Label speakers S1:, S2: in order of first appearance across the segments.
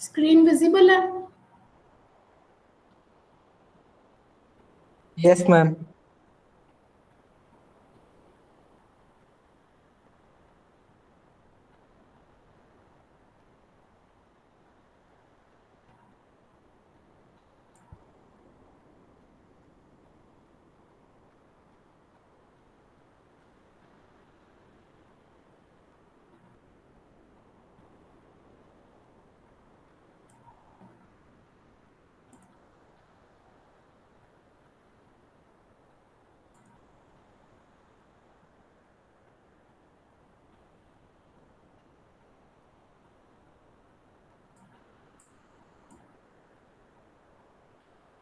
S1: Screen visible है?
S2: Yes ma'am.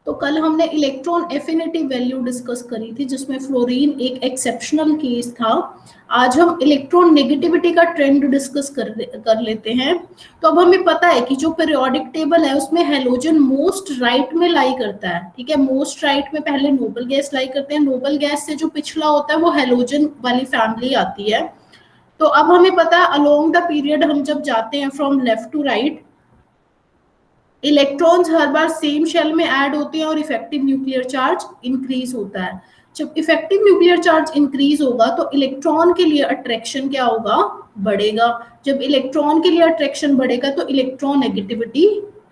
S1: तो कल हमने इलेक्ट्रॉन एफिनिटी वैल्यू डिस्कस करी थी जिसमें फ्लोरीन एक एक्सेप्शनल केस था। आज हम इलेक्ट्रॉन नेगेटिविटी का ट्रेंड डिस्कस कर लेते हैं। तो अब हमें पता है कि जो पीरियोडिक टेबल है उसमें हेलोजन मोस्ट राइट में लाई करता है। ठीक है, मोस्ट राइट में पहले नोबल गैस लाई करते हैं। नोबल गैस से जो पिछला होता है वो हेलोजन वाली फैमिली आती है। तो अब हमें पता है अलोंग द पीरियड हम जब जाते हैं from left to right, electrons हर बार सेम शेल में ऐड होते हैं और इफेक्टिव न्यूक्लियर चार्ज इंक्रीज होता है। जब इफेक्टिव न्यूक्लियर चार्ज इंक्रीज होगा तो इलेक्ट्रॉन के लिए अट्रैक्शन क्या होगा? बढ़ेगा। जब इलेक्ट्रॉन के लिए अट्रैक्शन बढ़ेगा तो इलेक्ट्रॉन नेगेटिविटी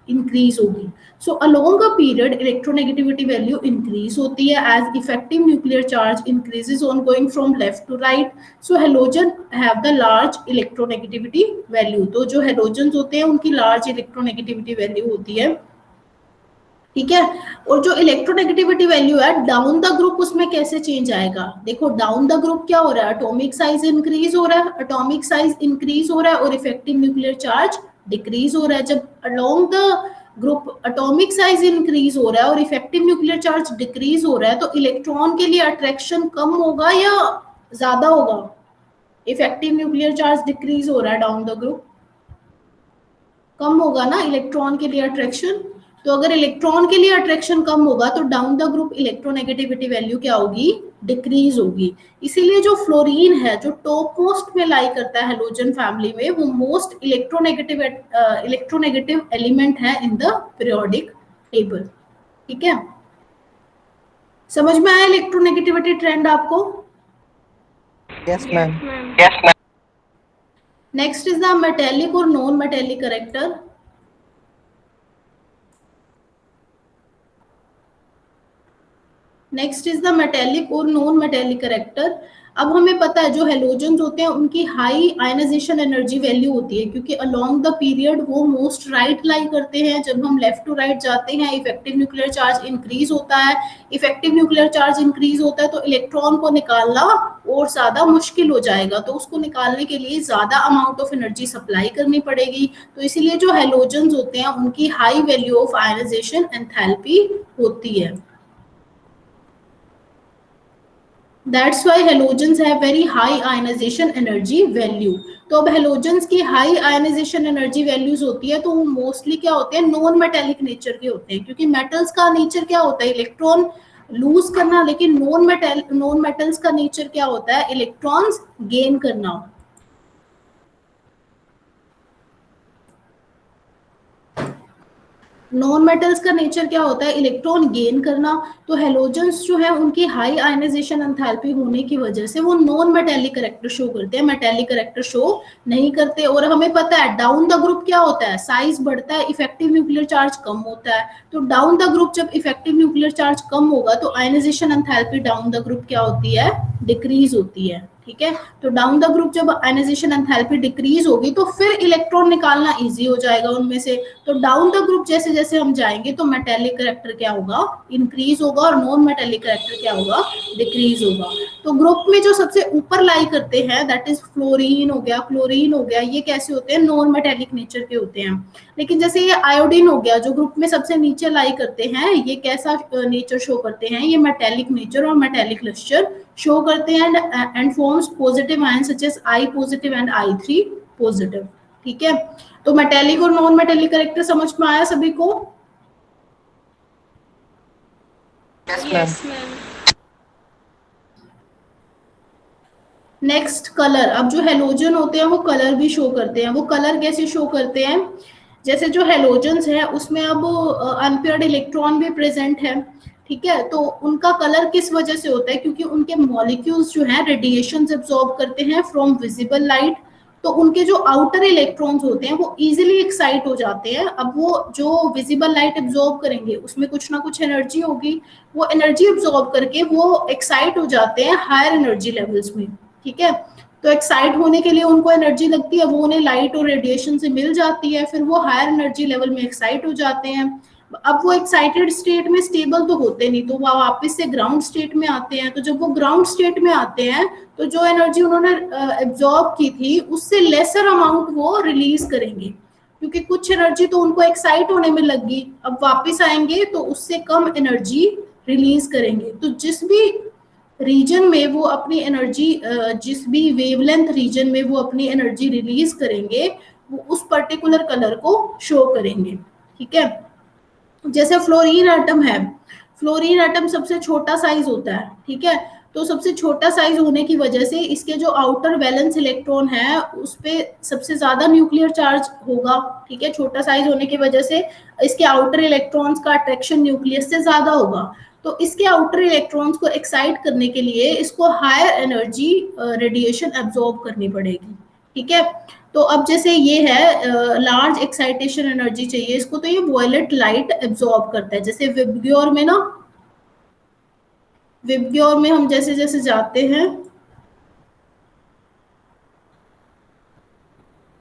S1: इंक्रीज होगी। So along a period electronegativity value increase होती है as effective nuclear charge increases on going from left to right. So halogen have the large electronegativity value. तो जो हेलोजन्स होते हैं उनकी लार्ज इलेक्ट्रोनेगेटिविटी वैल्यू होती है। ठीक है, और जो इलेक्ट्रोनेगेटिविटी वैल्यू है डाउन द ग्रुप उसमें कैसे चेंज आएगा? देखो डाउन द ग्रुप क्या हो रहा है, एटॉमिक साइज इंक्रीज हो रहा है, एटॉमिक साइज इंक्रीज हो रहा है और इफेक्टिव न्यूक्लियर चार्ज डिक्रीज हो रहा है। जब along the group atomic size increase हो रहा है और इफेक्टिव न्यूक्लियर चार्ज डिक्रीज हो रहा है तो इलेक्ट्रॉन के लिए अट्रैक्शन कम होगा या ज्यादा होगा? इफेक्टिव न्यूक्लियर चार्ज डिक्रीज हो रहा है डाउन द ग्रुप, कम होगा ना इलेक्ट्रॉन के लिए अट्रैक्शन। तो अगर इलेक्ट्रॉन के लिए अट्रैक्शन कम होगा तो down the group electronegativity value क्या होगी? डिक्रीज होगी। इसीलिए जो फ्लोरीन है जो टॉप मोस्ट में लाई करता है हेलोजन फैमिली में वो मोस्ट इलेक्ट्रोनेगेटिव एलिमेंट है इन द पीरियोडिक टेबल। ठीक है, समझ में आया इलेक्ट्रोनेगेटिविटी ट्रेंड आपको?
S2: Yes ma'am.
S1: Next is the metallic और non metallic character. Next is the metallic और नॉन मेटेलिक कैरेक्टर। अब हमें पता है जो हेलोजन्स होते हैं उनकी हाई आयनाइजेशन एनर्जी वैल्यू होती है क्योंकि अलोंग द पीरियड वो मोस्ट राइट लाई करते हैं। जब हम लेफ्ट टू राइट जाते हैं इफेक्टिव न्यूक्लियर चार्ज इंक्रीज होता है। इफेक्टिव न्यूक्लियर चार्ज इंक्रीज होता है तो इलेक्ट्रॉन को निकालना और ज्यादा मुश्किल हो जाएगा। तो उसको निकालने के लिए ज्यादा अमाउंट ऑफ एनर्जी सप्लाई करनी पड़ेगी। तो इसीलिए जो हेलोजन्स होते हैं उनकी high value of ionization enthalpy होती है। That's why halogens have very high ionization energy value. तो अब हेलोजेंस की हाई आयनाइजेशन एनर्जी वैल्यूज होती है तो वो मोस्टली क्या होते हैं? नॉन मेटेलिक नेचर के होते हैं क्योंकि मेटल्स का नेचर क्या होता है? इलेक्ट्रॉन लूज करना। लेकिन नॉन मेटल्स का नेचर क्या होता है? इलेक्ट्रॉन्स गेन करना। नॉन मेटल्स का नेचर क्या होता है? इलेक्ट्रॉन गेन करना। तो हेलोजेंस जो है उनकी हाई आयनाइजेशन एंथैल्पी होने की वजह से वो नॉन मेटेलिक कैरेक्टर शो करते हैं, मेटेलिक कैरेक्टर शो नहीं करते। और हमें पता है डाउन द ग्रुप क्या होता है? साइज बढ़ता है, इफेक्टिव न्यूक्लियर चार्ज कम होता है। तो डाउन द ग्रुप जब इफेक्टिव न्यूक्लियर चार्ज कम होगा तो ionization enthalpy down the group क्या होती है? डिक्रीज होती है। ठीक है, तो डाउन द ग्रुप जब आयनाइजेशन एंथैल्पी डिक्रीज होगी तो फिर इलेक्ट्रॉन निकालना इजी हो जाएगा उनमें से। तो डाउन द ग्रुप जैसे जैसे हम जाएंगे तो मेटेलिक कैरेक्टर क्या होगा? इंक्रीज होगा और नॉन मेटेलिक कैरेक्टर क्या होगा? डिक्रीज होगा। तो ग्रुप में जो सबसे ऊपर लाई करते हैं दैट इज फ्लोरीन हो गया, क्लोरीन हो गया, ये कैसे होते हैं? नॉन मेटेलिक नेचर के होते हैं। लेकिन जैसे ये आयोडीन हो गया जो ग्रुप में सबसे नीचे लाई करते हैं, ये कैसा नेचर शो करते हैं? ये मेटेलिक नेचर और मेटेलिक लस्टर शो करते हैं and forms positive ion such as I positive and I3 positive. ठीक है, तो मेटेलिक और नॉन मेटेलिक कैरेक्टर समझ में आया सभी को?
S2: Yes ma'am.
S1: Next colour. अब जो हेलोजन होते हैं वो कलर भी शो करते हैं। वो कलर कैसे शो करते हैं? जैसे जो हेलोजन्स है उसमें अब अनपेयर्ड इलेक्ट्रॉन भी प्रेजेंट है, ठीक है, तो उनका कलर किस वजह से होता है, क्योंकि उनके मॉलिक्यूल्स जो हैं रेडिएशन एब्जॉर्ब करते हैं फ्रॉम विजिबल लाइट, तो उनके जो आउटर इलेक्ट्रॉन्स होते हैं वो इजीली एक्साइट हो जाते हैं। अब वो जो विजिबल लाइट एब्जॉर्ब करेंगे उसमें कुछ ना कुछ एनर्जी होगी, वो एनर्जी एब्जॉर्ब करके वो एक्साइट हो जाते हैं हायर एनर्जी लेवल्स में, ठीक है, तो एक्साइट होने के लिए उनको एनर्जी लगती है, वो उन्हें लाइट और रेडिएशन से मिल जाती है, फिर वो हायर एनर्जी लेवल में एक्साइट हो जाते हैं। अब वो एक्साइटेड स्टेट में स्टेबल तो होते नहीं, तो वो वापस से ग्राउंड स्टेट में आते हैं, तो जब वो ग्राउंड स्टेट में आते हैं तो जो एनर्जी उन्होंने एब्जॉर्ब की थी उससे लेसर अमाउंट वो रिलीज करेंगे, क्योंकि कुछ एनर्जी तो उनको एक्साइट होने में लगी, अब वापस आएंगे तो उससे कम एनर्जी रिलीज करेंगे। तो जिस भी रीजन में वो अपनी एनर्जी, जिस भी वेवलेंथ रीजन में वो अपनी एनर्जी रिलीज करेंगे वो उस पर्टिकुलर कलर को शो करेंगे, ठीक है। जैसे फ्लोरीन एटम है, फ्लोरीन एटम सबसे छोटा साइज होता है, ठीक है, तो सबसे छोटा साइज होने की वजह से इसके जो आउटर वैलेंस इलेक्ट्रॉन है उस पे सबसे ज्यादा न्यूक्लियर चार्ज होगा, ठीक है, छोटा साइज होने की वजह से इसके आउटर इलेक्ट्रॉन्स का अट्रैक्शन न्यूक्लियस से ज्यादा होगा, तो इसके आउटर इलेक्ट्रॉन्स को एक्साइट करने के लिए इसको हायर एनर्जी रेडिएशन एब्जॉर्ब करनी पड़ेगी, ठीक है। तो अब जैसे ये है लार्ज एक्साइटेशन एनर्जी चाहिए इसको, तो ये वॉयलेट लाइट एब्जॉर्ब करता है। जैसे विबग्योर में ना, विबग्योर में हम जैसे जैसे जाते हैं,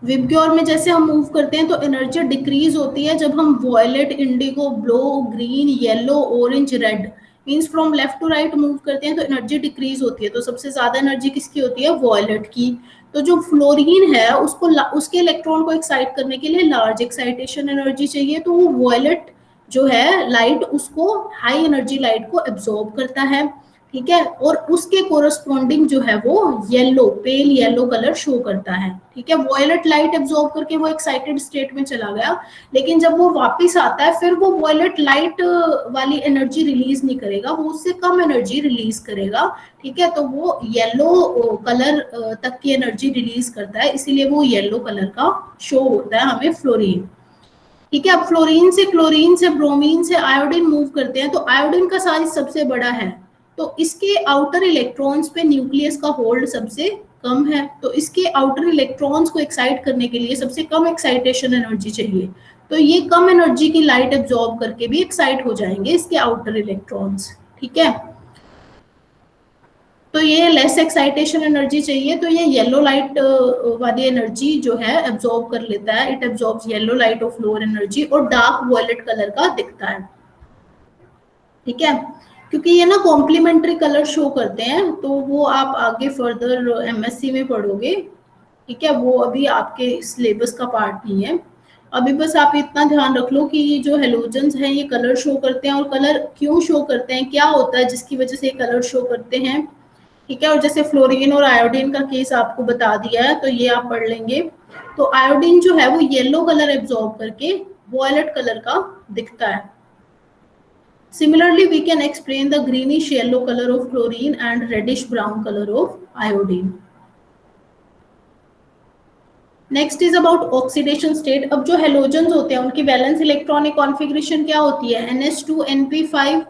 S1: विबग्योर में जैसे हम मूव करते हैं तो एनर्जी डिक्रीज होती है जब हम violet, indigo, blue, green, yellow, orange, red means from left to right move करते हैं तो एनर्जी डिक्रीज होती है, तो सबसे ज्यादा एनर्जी किसकी होती है, वॉयलेट की। तो जो फ्लोरीन है उसको उसके इलेक्ट्रॉन को एक्साइट करने के लिए लार्ज एक्साइटेशन एनर्जी चाहिए, तो वो वॉयलेट जो है लाइट उसको हाई एनर्जी लाइट को एब्जॉर्ब करता है, ठीक है, और उसके कोरस्पॉन्डिंग जो है वो yellow, pale yellow colour show करता है, ठीक है। वॉयलेट लाइट एब्जॉर्ब करके वो एक्साइटेड स्टेट में चला गया, लेकिन जब वो वापस आता है फिर वो वॉयलेट लाइट वाली एनर्जी रिलीज नहीं करेगा, वो उससे कम एनर्जी रिलीज करेगा, ठीक है, तो वो येलो कलर तक की एनर्जी रिलीज करता है, इसीलिए वो येलो कलर का शो होता है हमें फ्लोरीन, ठीक है। अब फ्लोरीन से क्लोरीन से ब्रोमीन से आयोडीन मूव करते हैं, तो आयोडीन का साइज सबसे बड़ा है, तो इसके आउटर इलेक्ट्रॉन्स पे न्यूक्लियस का होल्ड सबसे कम है, तो इसके आउटर इलेक्ट्रॉन्स को एक्साइट करने के लिए सबसे कम एक्साइटेशन एनर्जी चाहिए, तो ये कम एनर्जी की लाइट एब्जॉर्ब करके भी एक्साइट हो जाएंगे इसके आउटर इलेक्ट्रॉन्स, ठीक है। तो ये लेस एक्साइटेशन एनर्जी चाहिए, तो ये येलो लाइट वाली एनर्जी जो है एब्जॉर्ब कर लेता है, it absorbs yellow light of lower energy और डार्क वॉयलेट कलर का दिखता है, ठीक है, क्योंकि ये ना कॉम्प्लीमेंट्री कलर शो करते हैं, तो वो आप आगे फर्दर एमएससी में पढ़ोगे, ठीक है, वो अभी आपके सिलेबस का पार्ट नहीं है। अभी बस आप इतना ध्यान रख लो कि ये जो हेलोजन्स हैं ये कलर शो करते हैं, और कलर क्यों शो करते हैं, क्या होता है जिसकी वजह से ये कलर शो करते हैं, ठीक है। और जैसे फ्लोरीन और आयोडीन का केस आपको बता दिया है तो ये आप पढ़ लेंगे। तो आयोडीन जो है वो येलो कलर एब्जॉर्ब करके वॉयलेट कलर का दिखता है। Similarly, we can explain the greenish yellow color of chlorine and reddish brown color of iodine. Next is about oxidation state. अब जो हेलोजन्स होते हैं उनकी वैलेंस इलेक्ट्रॉनिक कॉन्फ़िगरेशन क्या होती है, NH2 NP5,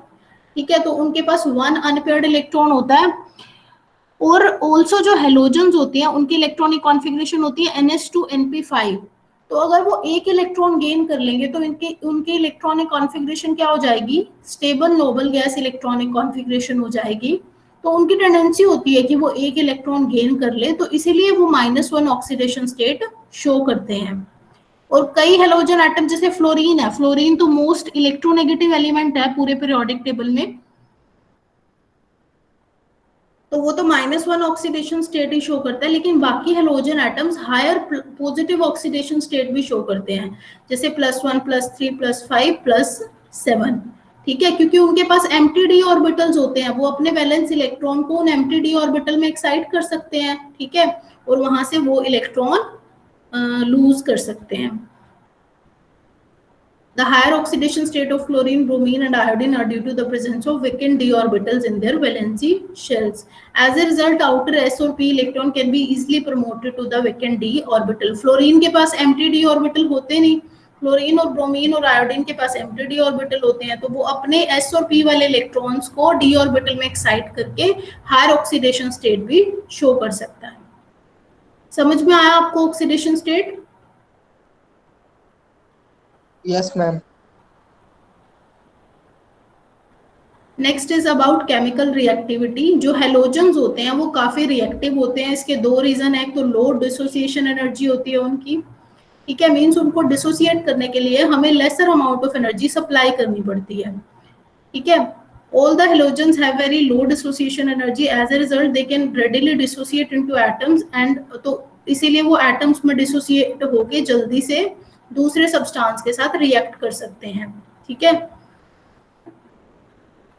S1: ठीक है, तो उनके पास 1 अनपेयर्ड इलेक्ट्रॉन होता है, और ऑल्सो जो हेलोजन्स होती हैं उनकी इलेक्ट्रॉनिक कॉन्फ़िगरेशन होती है NH2 NP5, तो अगर वो एक इलेक्ट्रॉन गेन कर लेंगे तो उनकी इलेक्ट्रॉनिक कॉन्फ़िगरेशन क्या हो जाएगी, stable noble gas electronic configuration हो जाएगी, तो उनकी टेंडेंसी होती है कि वो एक इलेक्ट्रॉन गेन कर ले, तो इसीलिए वो -1 ऑक्सीडेशन स्टेट शो करते हैं। और कई हेलोजन एटम जैसे फ्लोरीन है, फ्लोरीन तो मोस्ट इलेक्ट्रोनेगेटिव एलिमेंट है पूरे पीरियोडिक टेबल में, तो वो तो -1 ऑक्सीडेशन स्टेट ही शो करता है, लेकिन बाकी halogen atoms higher positive oxidation state भी शो करते हैं, जैसे +1 +3 +5 +7, ठीक है, क्योंकि उनके पास एम्प्टी ऑर्बिटल्स होते हैं, वो अपने वैलेंस इलेक्ट्रॉन को उन एम्प्टी ऑर्बिटल में एक्साइट कर सकते हैं, ठीक है, और वहां से वो इलेक्ट्रॉन लूज कर सकते हैं। The higher oxidation state of fluorine, bromine and iodine are due to the presence of vacant d orbitals in their valency shells. As a result, outer s or p electron can be easily promoted to the vacant d orbital. Fluorine के पास empty d orbital होते नहीं, chlorine और bromine और iodine के पास empty D orbital होते हैं, तो वो अपने एस और पी वाले इलेक्ट्रॉन्स को डी ऑर्बिटल में एक्साइट करके हायर ऑक्सीडेशन स्टेट भी शो कर सकता है। समझ में आया आपको oxidation state?
S2: Yes, ma'am.
S1: Next is about chemical reactivity. जो हेलोजन्स होते हैं वो काफी रिएक्टिव होते हैं। इसके दो रीजन है, एक तो लो डिसोसिएशन एनर्जी होती है उनकी, ठीक है, मीन्स उनको डिसोसिएट करने के लिए हमें lesser amount of energy supply करनी पड़ती है, ठीक है। All the halogens have very low dissociation energy. As a result, they can readily dissociate into atoms and तो इसीलिए वो एटम्स में डिसोसिएट होके जल्दी से दूसरे सब्सटेंस के साथ रिएक्ट कर सकते हैं, ठीक है।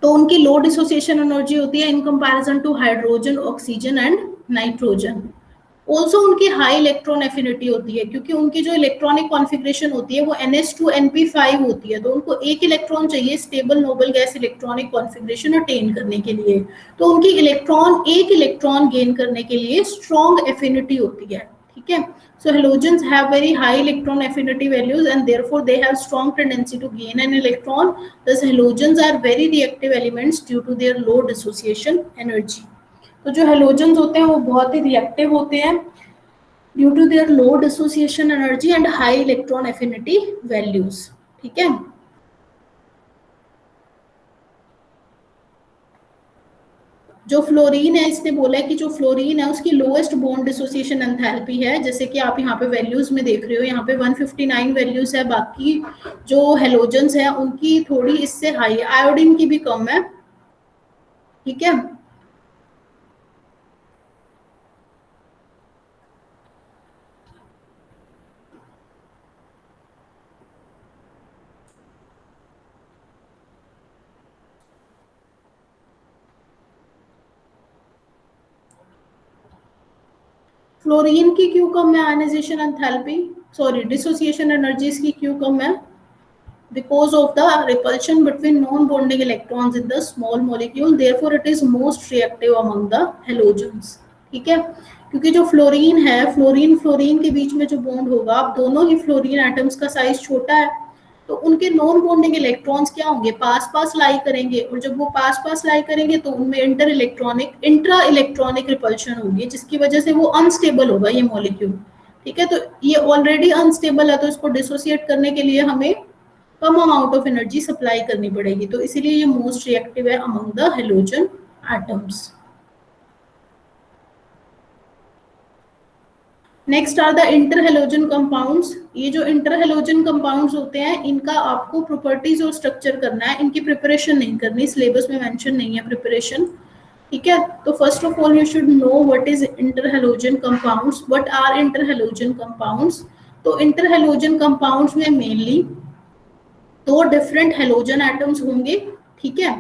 S1: तो उनकी लो डिसोसिएशन एनर्जी होती है in comparison to hydrogen, oxygen and nitrogen. Also उनकी हाई इलेक्ट्रॉन एफिनिटी होती है, क्योंकि उनकी जो इलेक्ट्रॉनिक कॉन्फ़िगरेशन होती है वो NH2NP5 होती है, तो उनको एक इलेक्ट्रॉन चाहिए stable noble gas electronic configuration attain करने के लिए। तो उनकी एक इलेक्ट्रॉन गेन करने के लिए स्ट्रॉन्ग एफिनिटी होती है, ठीक है। So halogens have very high electron affinity values and therefore they have strong tendency to gain an electron. Thus halogens are very reactive elements due to their low dissociation energy. तो जो halogens होते हैं वो बहुत ही reactive होते हैं due to their low dissociation energy and high electron affinity values, ठीक है। जो फ्लोरीन है, इसने बोला है कि जो फ्लोरीन है उसकी लोएस्ट बॉन्ड डिसोसिएशन एंथैल्पी है, जैसे कि आप यहाँ पे वैल्यूज में देख रहे हो, यहाँ पे 159 वैल्यूज है। बाकी जो हेलोजेंस है उनकी थोड़ी इससे हाई है, आयोडीन की भी कम है, ठीक है। फ्लोरीन की क्यों कम है ionization enthalpy, sorry dissociation energies की क्यों कम है? Because of the repulsion between non bonding electrons in the small molecule, therefore it is most reactive among the halogens, ठीक है। क्योंकि जो फ्लोरीन है, फ्लोरीन के बीच में जो बॉन्ड होगा, अब दोनों ही फ्लोरीन एटम्स का साइज छोटा है, तो उनके नॉन बॉन्डिंग इलेक्ट्रॉन्स क्या होंगे, पास पास लाई करेंगे, और जब वो पास पास लाई करेंगे तो उनमें इंट्रा इलेक्ट्रॉनिक रिपल्शन होगी, जिसकी वजह से वो अनस्टेबल होगा ये मॉलिक्यूल, ठीक है। तो ये ऑलरेडी अनस्टेबल है, तो इसको डिसोसिएट करने के लिए हमें कम अमाउंट ऑफ एनर्जी सप्लाई करनी पड़ेगी, तो इसीलिए ये मोस्ट रिएक्टिव है among the halogen atoms. Next are the interhalogen compounds. ये जो इंटरहेलोजन कंपाउंड्स होते हैं इनका आपको प्रॉपर्टीज और स्ट्रक्चर करना है, इनकी प्रिपरेशन नहीं करनी, सिलेबस में मेंशन नहीं है प्रिपरेशन, ठीक है। तो first of all you should know what is interhalogen compounds, what are interhalogen compounds. तो इंटरहेलोजन कंपाउंड्स में मेनली दो डिफरेंट हेलोजन एटम्स होंगे, ठीक है।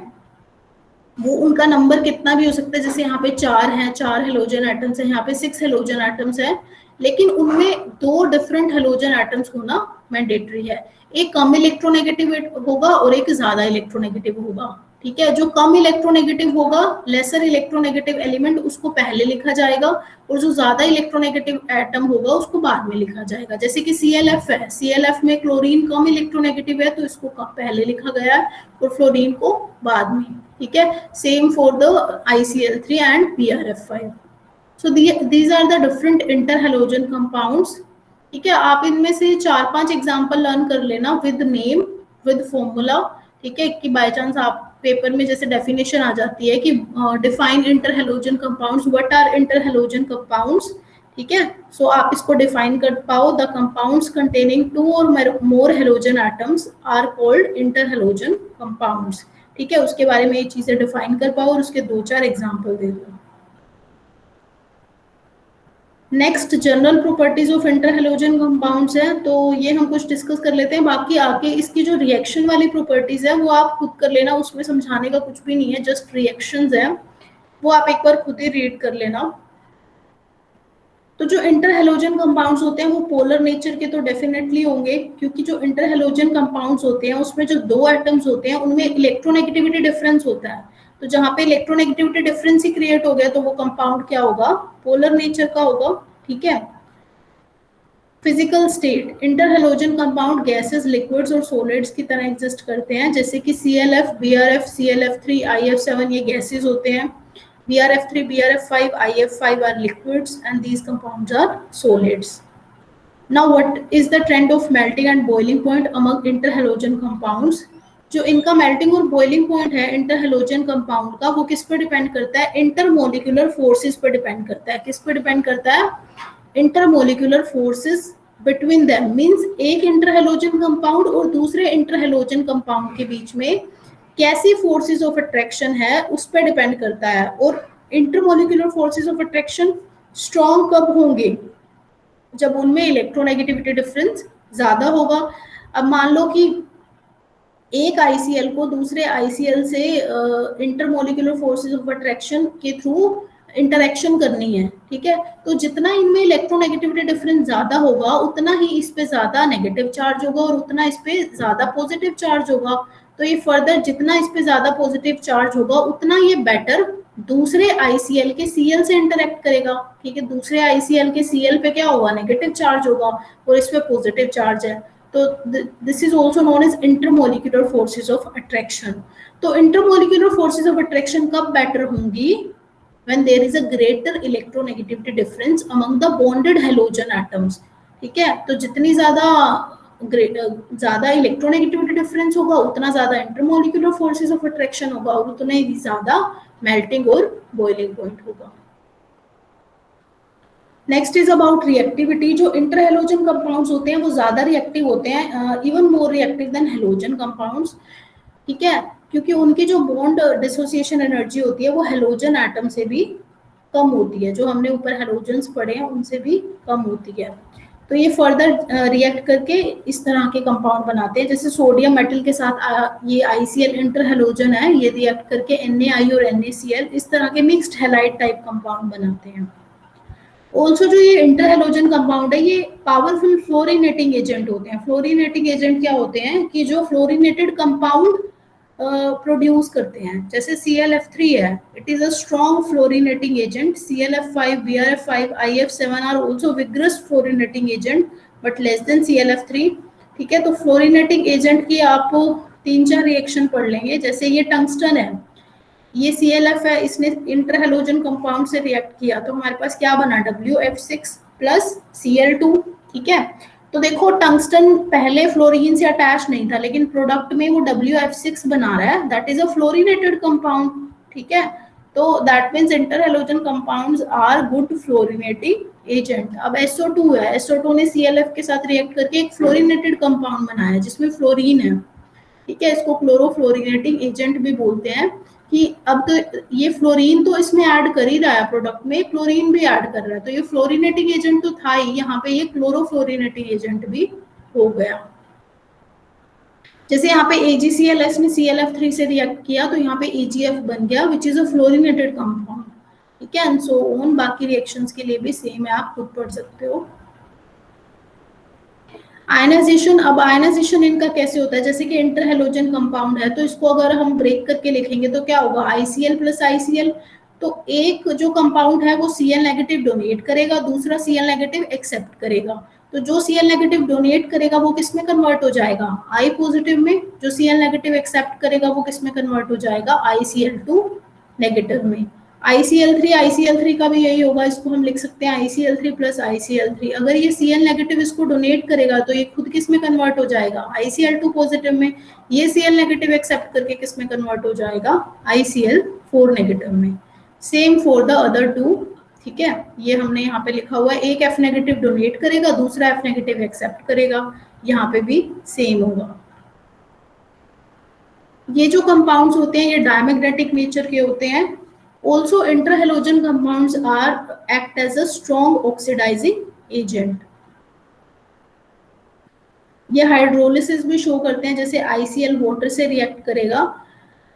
S1: वो उनका नंबर कितना भी हो सकता है, जैसे यहाँ पे 4 हैं, 4 हेलोजन एटम्स है, यहाँ पे 6 हेलोजन एटम्स है, लेकिन उनमें दो डिफरेंट हेलोजन एटम्स होना मैंडेटरी है। एक कम इलेक्ट्रोनेगेटिव होगा और एक ज्यादा इलेक्ट्रोनेगेटिव होगा, ठीक है। जो कम इलेक्ट्रोनेगेटिव होगा, लेसर इलेक्ट्रोनेगेटिव एलिमेंट, उसको पहले लिखा जाएगा, और जो ज्यादा इलेक्ट्रोनेगेटिव एटम होगा उसको बाद में लिखा जाएगा। जैसे कि ClF है, ClF में क्लोरीन कम इलेक्ट्रोनेगेटिव है तो इसको पहले लिखा गया है और फ्लोरीन को बाद में, ठीक है। Same for the ICl3 and BrF5। So these are the different interhalogen compounds, ठीक है। आप इनमें से 4-5 एग्जांपल लर्न कर लेना विद नेम, विद फॉर्मूला, ठीक है, कि बाय चांस आप पेपर में जैसे डेफिनेशन आ जाती है कि define interhalogen compounds, what are interhalogen compounds, ठीक है। सो आप इसको डिफाइन कर पाओ, द कंपाउंड्स कंटेनिंग 2 और more halogen atoms are called interhalogen compounds, ठीक है। उसके बारे में ये चीजें डिफाइन कर पाओ और उसके 2-4 एग्जांपल दे दो। Next general properties of interhalogen compounds है, तो ये हम कुछ डिस्कस कर लेते हैं। बाकी आगे इसकी जो रिएक्शन वाली प्रॉपर्टीज है वो आप खुद कर लेना, उसमें समझाने का कुछ भी नहीं है, जस्ट रिएक्शंस है, वो आप एक बार खुद ही रीड कर लेना। तो जो इंटरहेलोजन कंपाउंड्स होते हैं वो पोलर नेचर के तो डेफिनेटली होंगे, क्योंकि जो इंटरहेलोजन कंपाउंड्स होते हैं उसमें जो दो एटम्स होते हैं उनमें इलेक्ट्रोनेगेटिविटी डिफरेंस होता है, तो जहां पे इलेक्ट्रोनेगेटिविटी डिफरेंस ही क्रिएट हो गया तो वो कंपाउंड क्या होगा, पोलर नेचर का होगा, ठीक है। Physical state, inter halogen compound gases, liquids और सॉलिड्स की तरह एग्जिस्ट करते हैं, जैसे कि ClF, BrF, ClF3, IF7 ये गैसेस होते हैं, BrF3, BrF5, IF5 are liquids and these compounds are solids. Now what is the trend of melting and boiling point among interhalogen compounds? जो इनका मेल्टिंग और बॉइलिंग पॉइंट है इंटरहेलोजन compound का, वो किस पे डिपेंड करता है? इंटरमोलिकुलर फोर्सेस पे डिपेंड करता है। किस पे डिपेंड करता है? Intermolecular forces between them, means एक इंटरहेलोजन कंपाउंड और दूसरे इंटरहेलोजन कंपाउंड के बीच में कैसी फोर्सेस ऑफ अट्रैक्शन है उस पर डिपेंड करता है। और intermolecular forces of attraction strong कब होंगे? जब उनमें इलेक्ट्रोनेगेटिविटी डिफरेंस ज्यादा होगा। अब मान लो कि एक ICl को दूसरे ICl से इंटरमोलिकुलर फोर्सेस ऑफ अट्रैक्शन के थ्रू इंटरेक्शन करनी है, ठीक है, तो जितना इनमें इलेक्ट्रोनेगेटिविटी डिफरेंस ज्यादा होगा उतना ही इस पे ज्यादा नेगेटिव चार्ज होगा और उतना इस पे ज्यादा पॉजिटिव चार्ज होगा। तो ये फर्दर जितना इस पे ज्यादा पॉजिटिव चार्ज होगा उतना ये बेटर दूसरे ICl के Cl से इंटरेक्ट करेगा, ठीक है, दूसरे ICl के Cl पे क्या होगा? नेगेटिव चार्ज होगा और इस पे पॉजिटिव चार्ज है। तो this is also known as intermolecular forces of attraction. तो इंटरमोलिकुलर फोर्सेस ऑफ अट्रैक्शन कब बेटर होंगी? when there is a greater electronegativity difference among the bonded halogen atoms, ठीक है। तो जितनी ज्यादा इलेक्ट्रोनेगेटिविटी डिफरेंस होगा उतना ज्यादा इंटरमोलिकुलर फोर्सेस ऑफ अट्रैक्शन होगा और उतना ही ज्यादा मेल्टिंग और बॉइलिंग पॉइंट होगा। Next is about reactivity. जो इंटरहेलोजन कंपाउंड्स होते हैं वो ज्यादा रिएक्टिव होते हैं, even more reactive than halogen compounds, ठीक है, क्योंकि उनकी जो बॉन्ड डिसोसिएशन एनर्जी होती है वो हेलोजन एटम से भी कम होती है। जो हमने ऊपर हेलोजन्स पढ़े हैं उनसे भी कम होती है। तो ये फर्दर रिएक्ट करके इस तरह के कंपाउंड बनाते हैं, जैसे सोडियम मेटल के साथ ये ICl इंटरहेलोजन है, ये रिएक्ट करके Na और NaCl इस तरह के मिक्स्ड हैलाइड टाइप कंपाउंड बनाते हैं। ऑल्सो जो ये इंटरहेलोजन कंपाउंड है ये पावरफुल फ्लोरीनेटिंग एजेंट होते हैं। फ्लोरीनेटिंग एजेंट क्या होते हैं? कि जो फ्लोरीनेटेड कंपाउंड प्रोड्यूस करते हैं, जैसे ClF3 है, it is a strong fluorinating agent. ClF5, BrF5, IF7 are also vigorous fluorinating agent but less than ClF3, ठीक है। तो फ्लोरीनेटिंग एजेंट की आप 3-4 रिएक्शन पढ़ लेंगे। जैसे ये टंगस्टन है, ये ClF है, इसने इंटरहेलोजन कंपाउंड से रिएक्ट किया तो हमारे पास क्या बना? WF6 प्लस Cl2, ठीक है। तो देखो टंगस्टन पहले फ्लोरीन से अटैच नहीं था लेकिन प्रोडक्ट में वो WF6 बना रहा है, that is a fluorinated compound, ठीक है। तो that means interhalogen compounds are good fluorinating agent. अब SO2 है, SO2 ने ClF के साथ रिएक्ट करके एक फ्लोरीनेटेड कंपाउंड बनाया जिसमें फ्लोरीन है, ठीक है। इसको क्लोरोफ्लोरिनेटिंग एजेंट भी बोलते हैं। कि अब तो ये फ्लोरीन तो इसमें ऐड कर ही रहा है, प्रोडक्ट में क्लोरीन भी ऐड कर रहा है, तो ये फ्लोरिनेटिंग एजेंट तो था ही, यहाँ पे ये क्लोरोफ्लोरिनेटिंग एजेंट भी हो गया। जैसे यहाँ पे AgClS ने ClF3 से रिएक्ट किया तो यहाँ पे AgF बन गया which is a fluorinated compound, ठीक है, एंड सो ऑन। बाकी रिएक्शंस के लिए भी सेम है, आप खुद पढ़ सकते हो। आयनाइजेशन, अब आयनाइजेशन इनका कैसे होता है? जैसे कि इंटरहेलोजन कंपाउंड है तो इसको अगर हम ब्रेक करके लिखेंगे तो क्या होगा? ICl plus ICl। तो एक जो कंपाउंड है वो Cl नेगेटिव डोनेट करेगा, दूसरा Cl नेगेटिव एक्सेप्ट करेगा। तो जो Cl नेगेटिव डोनेट करेगा वो किस में कन्वर्ट हो जाएगा? I पॉजिटिव में। जो Cl नेगेटिव एक्सेप्ट करेगा वो किस में कन्वर्ट हो जाएगा? ICl2 नेगेटिव में। ICl3 का भी यही होगा, इसको हम लिख सकते हैं ICl3 प्लस ICl3। अगर ये Cl नेगेटिव इसको डोनेट करेगा तो ये खुद किस में कन्वर्ट हो जाएगा? ICl2 पॉजिटिव में। ये Cl नेगेटिव एक्सेप्ट करके किस में कन्वर्ट हो जाएगा? ICl4 नेगेटिव में। Same for the other two, ठीक है। ये हमने यहाँ पे लिखा हुआ है, एक F नेगेटिव डोनेट करेगा, दूसरा F नेगेटिव एक्सेप्ट करेगा, यहाँ पे भी सेम होगा। ये जो कंपाउंड्स होते हैं ये डायमैग्नेटिक नेचर के होते हैं। Also, interhalogen compounds act as a strong oxidizing agent. ये हाइड्रोलिसिस भी शो करते हैं, जैसे ICl वाटर से रिएक्ट करेगा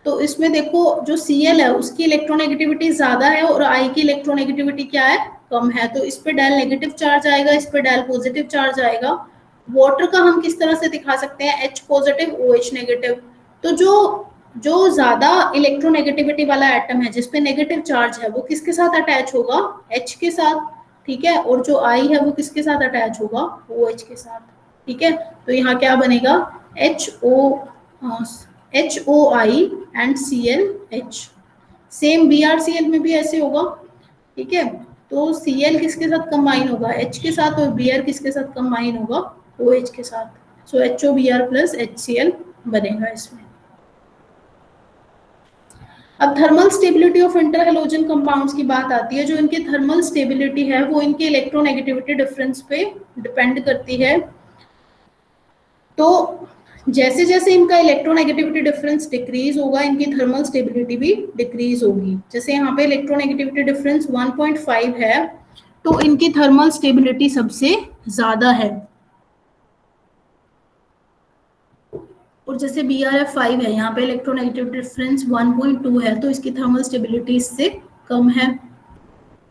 S1: तो इसमें देखो जो Cl है उसकी इलेक्ट्रोनेगेटिविटी ज्यादा है और I की इलेक्ट्रोनेगेटिविटी क्या है? कम है। तो इस पे डेल नेगेटिव चार्ज आएगा, इस पे डेल पॉजिटिव चार्ज आएगा। वाटर का हम किस तरह से दिखा सकते हैं? H positive OH negative. तो जो ज्यादा इलेक्ट्रोनेगेटिविटी वाला एटम है जिसपे नेगेटिव चार्ज है वो किसके साथ अटैच होगा? H के साथ, ठीक है, और जो I है वो किसके साथ अटैच होगा, OH के साथ, ठीक है। तो यहाँ क्या बनेगा, HOI and ClH। Same BrCl में भी ऐसे होगा, ठीक है। तो Cl किसके साथ कंबाइन होगा, H के साथ, और Br किसके साथ कंबाइन होगा, OH के साथ। सो HOBr प्लस HCl बनेगा इसमें। अब thermal stability of inter halogen compounds की बात आती है। जो इनकी थर्मल स्टेबिलिटी है वो इनके इलेक्ट्रोनेगेटिविटी डिफरेंस पे डिपेंड करती है। तो जैसे जैसे इनका इलेक्ट्रोनेगेटिविटी डिफरेंस डिक्रीज होगा, इनकी थर्मल स्टेबिलिटी भी डिक्रीज होगी। जैसे यहाँ पे इलेक्ट्रोनेगेटिविटी डिफरेंस 1.5 है, तो इनकी थर्मल स्टेबिलिटी सबसे ज्यादा है। और जैसे BrF5 है, यहाँ पे इलेक्ट्रोनेगेटिविटी डिफरेंस 1.2 है, तो इसकी थर्मल स्टेबिलिटी इससे कम है,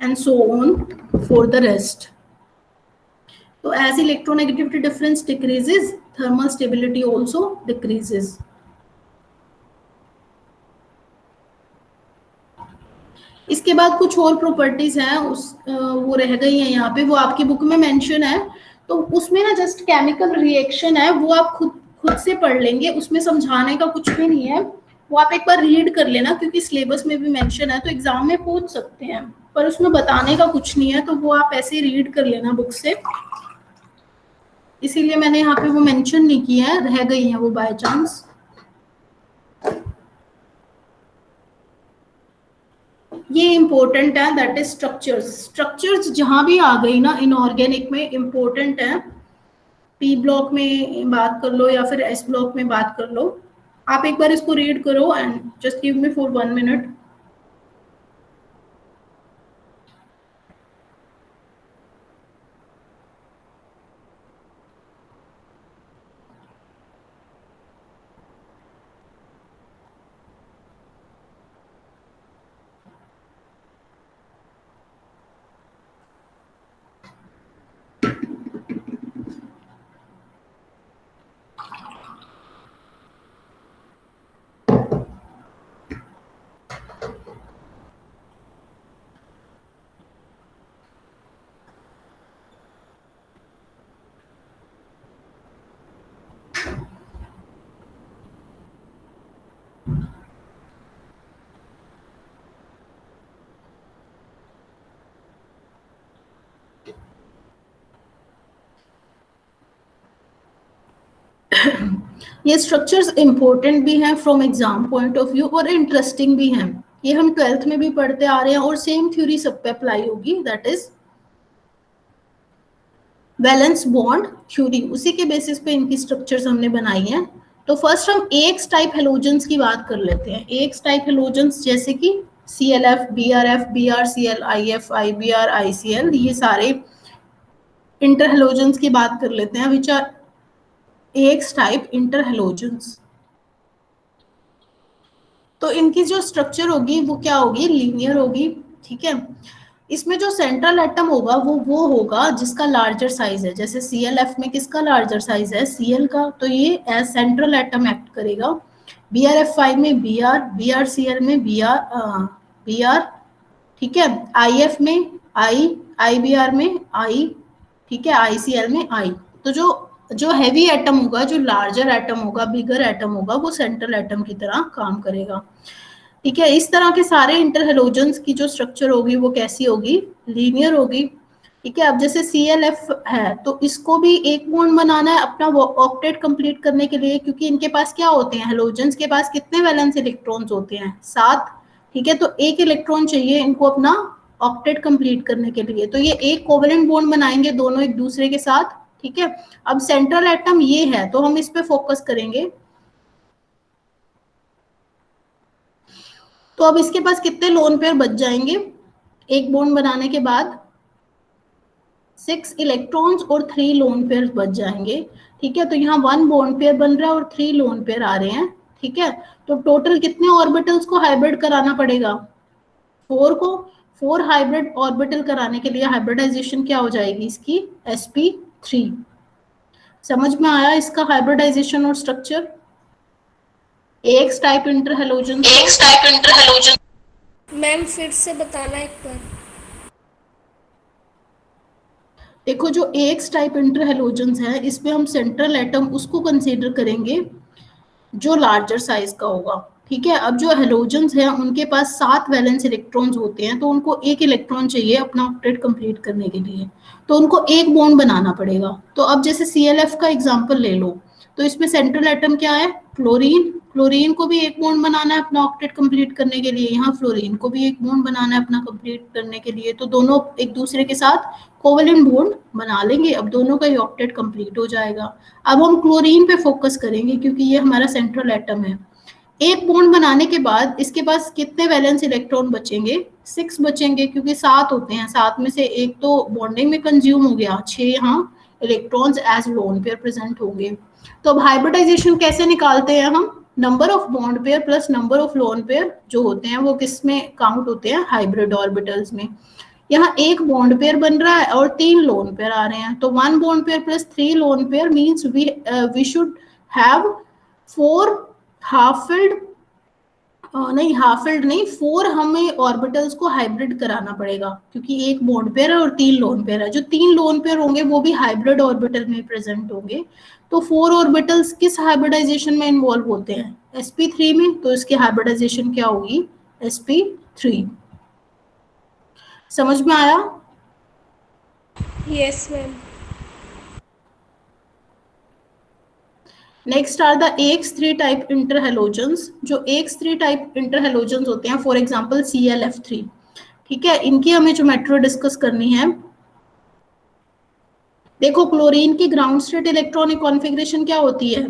S1: and so on for the rest. So as electronegativity difference decreases, thermal stability also decreases. इसके बाद कुछ और प्रॉपर्टीज हैं, वो रह गई हैं यहाँ पे, वो आपकी बुक में मेंशन है। तो उसमें ना जस्ट केमिकल रिएक्शन है, वो आप खुद से पढ़ लेंगे, उसमें समझाने का कुछ भी नहीं है। वो आप एक बार रीड कर लेना, क्योंकि सिलेबस में भी मेंशन है, तो एग्जाम में पूछ सकते हैं, पर उसमें बताने का कुछ नहीं है, तो वो आप ऐसे ही रीड कर लेना बुक से। इसीलिए मैंने यहाँ पे वो मेंशन नहीं किया है, रह गई है वो बाय चांस। ये इंपॉर्टेंट है, दैट इज स्ट्रक्चर्स। स्ट्रक्चर्स जहां भी आ गई ना इनऑर्गेनिक में, इंपॉर्टेंट है। P ब्लॉक में बात कर लो या फिर S ब्लॉक में बात कर लो, आप एक बार इसको रीड करो and just give me for 1 minute. ये स्ट्रक्चर्स इंपॉर्टेंट भी हैं from exam point of view, और इंटरेस्टिंग भी हैं। ये हम 12th में भी पढ़ते आ रहे हैं, और सेम थ्योरी सब पे अप्लाई होगी, that is valence bond theory. उसी के बेसिस पे इनकी स्ट्रक्चर्स हमने बनाई हैं। तो फर्स्ट हम एक्स टाइप हेलोजेंस की बात कर लेते हैं। एक्स टाइप हेलोजेंस जैसे कि ClF, BrF, BrCl, IF, IBr, ICl, ये सारे इंटर हेलोजेंस की बात कर लेते हैं, which are X type interhalogens. तो इनकी जो स्ट्रक्चर होगी वो क्या होगी, लीनियर होगी, ठीक है। इसमें जो सेंट्रल एटम होगा वो होगा जिसका लार्जर साइज है। जैसे ClF में किसका लार्जर साइज है, Cl का, तो ये एज सेंट्रल एटम एक्ट करेगा। BrF5 में Br, BrCl में Br, ठीक है, IF में I, IBr में I, ठीक है, ICl में I। तो जो हैवी एटम होगा, जो लार्जर एटम होगा, बिगर एटम होगा, वो सेंट्रल एटम की तरह काम करेगा, ठीक है। इस तरह के सारे इंटरहेलोजेंस की जो स्ट्रक्चर होगी वो कैसी होगी, लीनियर होगी, ठीक है। अब जैसे ClF है, तो इसको भी एक बॉन्ड बनाना है अपना ऑक्टेट कंप्लीट करने के लिए, क्योंकि इनके पास क्या होते हैं, हेलोजेंस के पास कितने वैलेंस इलेक्ट्रॉन्स होते हैं, 7, ठीक है। तो एक इलेक्ट्रॉन चाहिए इनको अपना ऑक्टेट कंप्लीट करने के लिए, तो ये एक कोवेलेंट बॉन्ड बनाएंगे दोनों एक दूसरे के साथ, ठीक है। अब सेंट्रल एटम ये है, तो हम इस पे फोकस करेंगे। तो अब इसके पास कितने लोन पेयर बच जाएंगे एक बॉन्ड बनाने के बाद, 6 इलेक्ट्रॉन्स और 3 लोन पेयर बच जाएंगे, ठीक है। तो यहाँ 1 बॉन्ड पेयर बन रहा है और 3 लोन पेयर आ रहे हैं, ठीक है। तो टोटल कितने ऑर्बिटल्स को हाइब्रिड कराना पड़ेगा, 4 को। 4 हाइब्रिड ऑर्बिटल कराने के लिए हाइब्रिडाइजेशन क्या हो जाएगी इसकी, sp3। समझ में आया इसका हाइब्रिडाइजेशन और स्ट्रक्चर, एक्स टाइप इंटरहेलोजन।
S2: मैम फिर से बताना एक बार।
S1: देखो जो एक्स टाइप इंटर हेलोजेंस है, इसमें हम सेंट्रल एटम उसको कंसीडर करेंगे जो लार्जर साइज का होगा। ठीक है, अब जो हेलोजेंस हैं उनके पास 7 वैलेंस इलेक्ट्रॉन्स होते हैं, तो उनको एक इलेक्ट्रॉन चाहिए अपना ऑक्टेट कंप्लीट करने के लिए, तो उनको एक बॉन्ड बनाना पड़ेगा। तो अब जैसे ClF का एग्जांपल ले लो, तो इसमें सेंट्रल एटम क्या है, क्लोरीन। क्लोरीन को भी एक बॉन्ड बनाना है अपना ऑक्टेट कंप्लीट करने के लिए, यहाँ फ्लोरीन को भी एक बॉन्ड बनाना है अपना कंप्लीट करने के लिए, तो दोनों एक दूसरे के साथ कोवेलेंट बॉन्ड बना लेंगे, अब दोनों का ही ऑक्टेट कंप्लीट हो जाएगा। अब हम क्लोरीन पे फोकस करेंगे क्योंकि ये हमारा सेंट्रल एटम है। एक बॉन्ड बनाने के बाद इसके पास कितने वैलेंस इलेक्ट्रॉन बचेंगे, 6 बचेंगे, क्योंकि 7 होते हैं, 7 में से एक तो बॉन्डिंग में कंज्यूम हो गया, 6 यहाँ electrons as lone pair present होंगे। तो अब हाइब्रिडाइजेशन कैसे निकालते हैं हम, number of bond pair plus number of lone pair जो होते हैं वो किस में काउंट होते हैं, हाइब्रिड ऑर्बिटल्स में। यहाँ एक बॉन्ड पेयर बन रहा है और 3 लोन पेयर आ रहे हैं, तो 1 bond pair plus 3 lone pair means we should have 4 half filled, नहीं हाफ फिल्ड नहीं, 4 हमें ऑर्बिटल्स को हाइब्रिड कराना पड़ेगा, क्योंकि एक बॉन्ड पेयर है और 3 लोन पेयर है। जो 3 लोन पेयर होंगे वो भी हाइब्रिड ऑर्बिटल में प्रेजेंट होंगे। तो 4 ऑर्बिटल्स किस हाइब्रिडाइजेशन में इन्वॉल्व होते हैं, sp3 में, तो इसकी हाइब्रिडाइजेशन क्या होगी, sp3। समझ में आया?
S2: Yes, ma'am.
S1: Next are the AX3 type interhalogens. जो AX3 टाइप इंटरहेलोजेंस होते हैं, फॉर एग्जांपल ClF3। ठीक है, इनकी हमें ज्योमेट्री डिस्कस करनी है। देखो क्लोरीन की ग्राउंड स्टेट इलेक्ट्रॉनिक कॉन्फ़िगरेशन क्या होती है,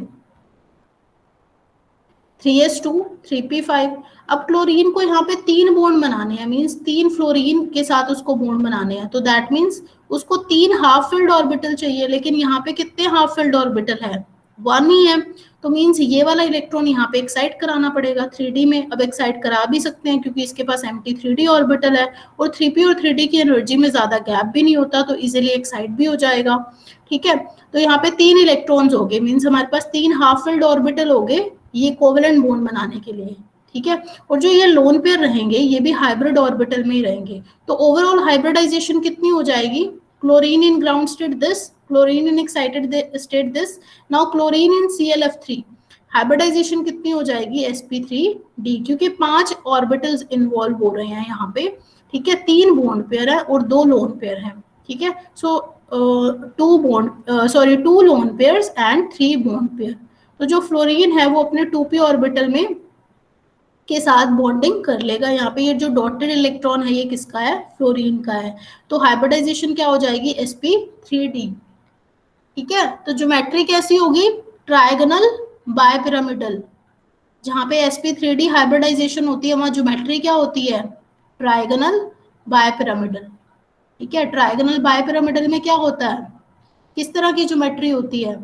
S1: 3s2 3p5। अब क्लोरीन को यहाँ पे 3 बॉन्ड बनाने हैं, मींस 3 फ्लोरीन के साथ उसको बॉन्ड बनाने हैं, तो दैट मींस उसको 3 हाफ फिल्ड ऑर्बिटल चाहिए, लेकिन यहाँ पे कितने हाफ फिल्ड ऑर्बिटल है, 1 ही है। तो मींस ये वाला इलेक्ट्रॉन यहाँ पे एक्साइट कराना पड़ेगा 3D में। अब एक्साइट करा भी सकते हैं क्योंकि इसके पास एम्प्टी 3D ऑर्बिटल है, और 3p और 3D की एनर्जी में ज्यादा गैप भी नहीं होता, तो इजिली एक्साइट भी हो जाएगा। ठीक है, तो यहाँ पे 3 इलेक्ट्रॉन्स हो गए, मीन्स हमारे पास 3 हाफ फिल्ड ऑर्बिटल हो गए ये कोवेलेंट बॉन्ड बनाने के लिए। ठीक है, और जो ये लोन पेयर रहेंगे ये भी हाइब्रिड ऑर्बिटल में ही रहेंगे। तो ओवरऑल हाइब्रिडाइजेशन कितनी हो जाएगी, chlorine in ground state this, chlorine in excited state this, now chlorine in ClF3, hybridization कितनी हो जाएगी, sp3d, क्योंकि 5 ऑर्बिटल्स इन्वॉल्व हो रहे हैं यहाँ पे। ठीक है, 3 बॉन्ड पेयर है और 2 लोन पेयर है। ठीक है, सो 2 lone pairs and 3 bond pair. तो जो फ्लोरीन है वो अपने 2p ऑर्बिटल में के साथ बॉन्डिंग कर लेगा। यहाँ पे ये जो डॉटेड इलेक्ट्रॉन है ये किसका है, फ्लोरीन का है। तो हाइब्रिडाइजेशन क्या हो जाएगी, sp3d। ठीक है, तो ज्योमेट्री कैसी होगी, ट्रायगोनल बायपिरामिडल। जहाँ पे sp3d हाइब्रिडाइजेशन होती है वहां ज्योमेट्री क्या होती है, ट्रायगोनल बायपिरामिडल। ठीक है, ट्रायगोनल बायपिरामिडल में क्या होता है, किस तरह की ज्योमेट्री होती है,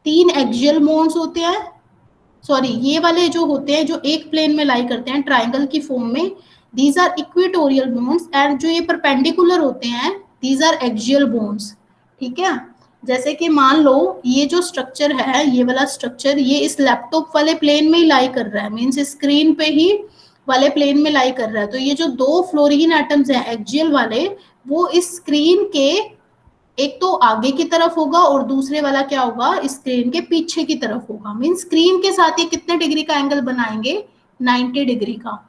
S1: 3 एक्सियल बॉन्ड्स होते हैं, सॉरी ये वाले जो होते हैं जो एक प्लेन में लाई करते हैं ट्राइंगल की फॉर्म में, these are equatorial bonds, and जो ये परपेंडिकुलर होते हैं दीज आर एक्सियल बॉन्ड्स। ठीक है, जैसे कि मान लो ये जो स्ट्रक्चर है, ये वाला स्ट्रक्चर ये इस लैपटॉप वाले प्लेन में ही लाई कर रहा है, मीन्स स्क्रीन पे ही वाले प्लेन में लाई कर रहा है। तो ये जो 2 फ्लोरीन एटम्स हैं एक्सियल वाले, वो इस स्क्रीन के एक तो आगे की तरफ होगा और दूसरे वाला क्या होगा, स्क्रीन के पीछे की तरफ होगा। मीन स्क्रीन के साथ ये कितने डिग्री का एंगल बनाएंगे, 90 डिग्री का।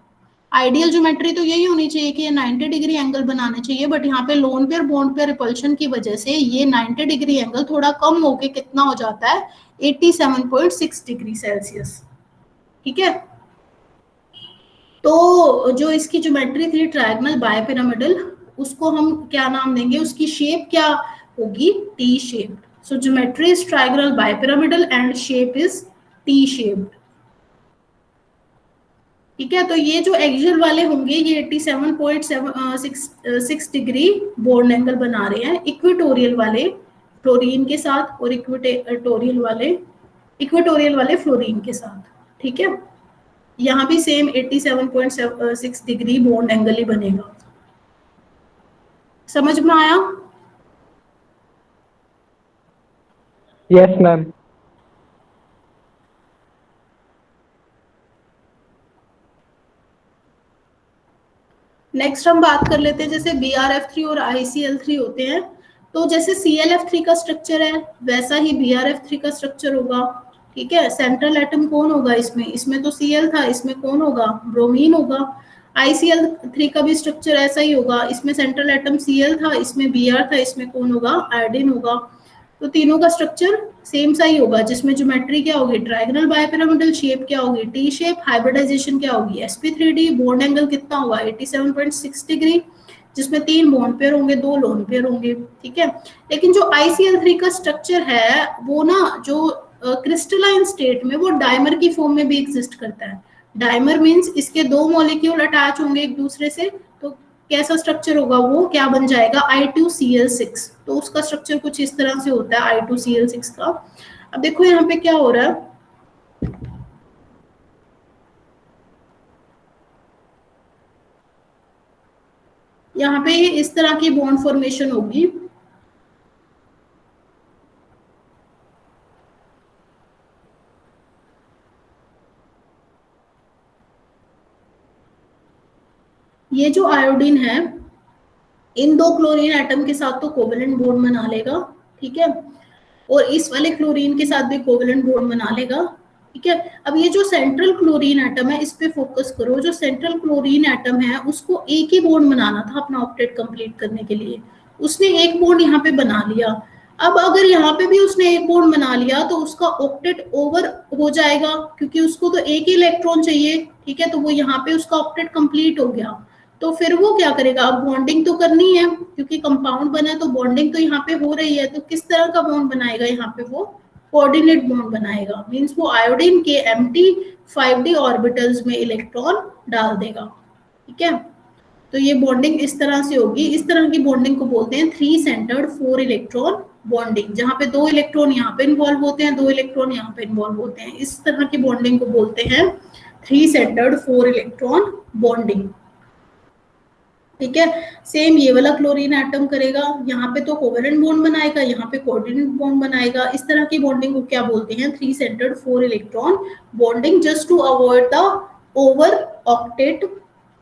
S1: आइडियल ज्योमेट्री तो यही होनी चाहिए कि ये 90 डिग्री एंगल बनाने चाहिए, बट यहाँ पे lone pair bond pair repulsion की वजह से ये 90 डिग्री एंगल थोड़ा कम होके कितना हो जाता है, 87.6 डिग्री सेल्सियस। ठीक है, तो जो इसकी ज्योमेट्री थी ट्रायगोनल बायपिरामिडल, उसको हम क्या नाम देंगे, उसकी शेप क्या होगी, T shaped. So geometry is trigonal bipyramidal and shape is T shaped. ठीक है, तो ये जो एक्सियल वाले होंगे ये 87.6 डिग्री बॉन्ड एंगल बना रहे हैं, इक्वेटोरियल वाले फ्लोरीन के साथ और इक्वेटोरियल वाले फ्लोरीन के साथ। ठीक है, यहाँ भी सेम 87.6 डिग्री बॉन्ड एंगल ही बनेगा। समझ में आया?
S3: Yes ma'am.
S1: नेक्स्ट हम बात कर लेते हैं, जैसे BRF3 और ICl3 होते हैं, तो जैसे ClF3 का स्ट्रक्चर है वैसा ही BrF3 का स्ट्रक्चर होगा, ठीक है। सेंट्रल एटम कौन होगा इसमें, इसमें तो Cl था, इसमें कौन होगा, ब्रोमीन होगा। ICl3 का भी स्ट्रक्चर ऐसा ही होगा, इसमें सेंट्रल एटम Cl था, इसमें Br था, इसमें कौन होगा, आयोडीन होगा। तो तीनों का स्ट्रक्चर सेम सा ही होगा, जिसमें ज्योमेट्री क्या होगी, ट्रायंगल बायपिरामिडल, शेप क्या होगी, टी शेप, हाइब्रिडाइजेशन क्या होगी, sp3d, बॉन्ड एंगल कितना होगा 87.6 डिग्री, जिसमें 3 बॉन्ड पेयर होंगे, 2 लोन पेयर होंगे, ठीक है। लेकिन जो ICl3 का स्ट्रक्चर है वो ना जो क्रिस्टलाइन स्टेट में वो डाइमर की फॉर्म में भी एग्जिस्ट करता है। डाइमर मींस इसके 2 मॉलिक्यूल अटैच होंगे एक दूसरे से, तो कैसा स्ट्रक्चर होगा, वो क्या बन जाएगा, I2Cl6। तो उसका स्ट्रक्चर कुछ इस तरह से होता है I2Cl6 का। अब देखो यहाँ पे क्या हो रहा है, यहाँ पे इस तरह की बॉन्ड फॉर्मेशन होगी। ये जो आयोडीन है इन 2 क्लोरीन एटम के साथ तो कोवेलेंट बॉन्ड बना लेगा, ठीक है, और इस वाले क्लोरीन के साथ भी कोवेलेंट बॉन्ड बना लेगा, ठीक है। अब ये जो सेंट्रल क्लोरीन एटम है इस पे फोकस करो। जो सेंट्रल क्लोरीन एटम है उसको एक ही बॉन्ड बनाना था अपना ऑक्टेट कंप्लीट करने के लिए, उसने एक बॉन्ड यहाँ पे बना लिया। अब अगर यहाँ पे भी उसने एक बॉन्ड बना लिया तो उसका ऑक्टेट ओवर हो जाएगा, क्योंकि उसको तो एक ही इलेक्ट्रॉन चाहिए, ठीक है, तो वो यहाँ पे उसका ऑक्टेट कंप्लीट हो गया। तो फिर वो क्या करेगा, अब बॉन्डिंग तो करनी है क्योंकि कंपाउंड बना है, तो बॉन्डिंग तो यहाँ पे हो रही है, तो किस तरह का बॉन्ड बनाएगा, यहाँ पे वो कोऑर्डिनेट बॉन्ड बनाएगा। मींस वो आयोडीन के एम्प्टी 5d ऑर्बिटल्स में इलेक्ट्रॉन डाल देगा, ठीक है। तो ये बॉन्डिंग इस तरह से होगी। इस तरह की बॉन्डिंग को बोलते हैं 3 सेंटर्ड 4 इलेक्ट्रॉन बॉन्डिंग, जहां पे 2 इलेक्ट्रॉन यहाँ पे इन्वॉल्व होते हैं, 2 इलेक्ट्रॉन यहाँ पे इन्वॉल्व होते हैं। इस तरह की बॉन्डिंग को बोलते हैं 3 सेंटर्ड 4 इलेक्ट्रॉन बॉन्डिंग, ठीक है। सेम ये वाला क्लोरीन एटम करेगा, यहाँ पे तो कोवेलेंट बॉन्ड बनाएगा, यहाँ पे कोऑर्डिनेट बॉन्ड बनाएगा। इस तरह की बॉन्डिंग को क्या बोलते हैं, 3 centred 4 electron bonding, just to avoid the over octet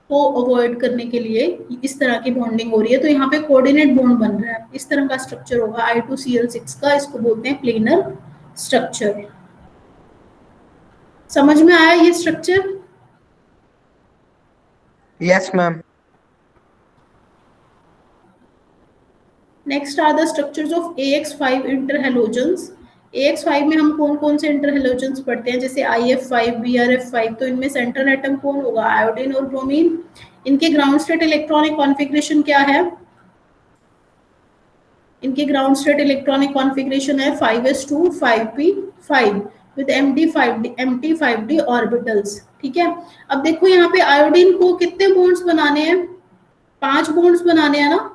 S1: को अवॉइड करने के लिए इस तरह की बॉन्डिंग हो रही है। तो यहाँ पे कोऑर्डिनेट बॉन्ड बन रहा है, इस तरह का स्ट्रक्चर होगा I2Cl6 का, इसको बोलते हैं प्लेनर स्ट्रक्चर। समझ में आया ये structure?
S3: Yes, ma'am.
S1: Next are the structures of AX5 interhalogens. AX5 में हम कौन कौन से इंटरहेलोजेंस पढ़ते हैं, जैसे IF5, BrF5। तो इनमें सेंट्रल एटम कौन होगा, आयोडीन और ब्रोमीन। इनके ग्राउंड स्टेट इलेक्ट्रॉनिक कॉन्फ़िगरेशन क्या है, इनके ग्राउंड स्टेट इलेक्ट्रॉनिक कॉन्फ़िगरेशन है 5s2 5p5 with empty 5d orbitals, ठीक है। अब देखो यहाँ पे आयोडीन को कितने बॉन्ड्स बनाने हैं, 5 बॉन्ड्स बनाने हैं ना,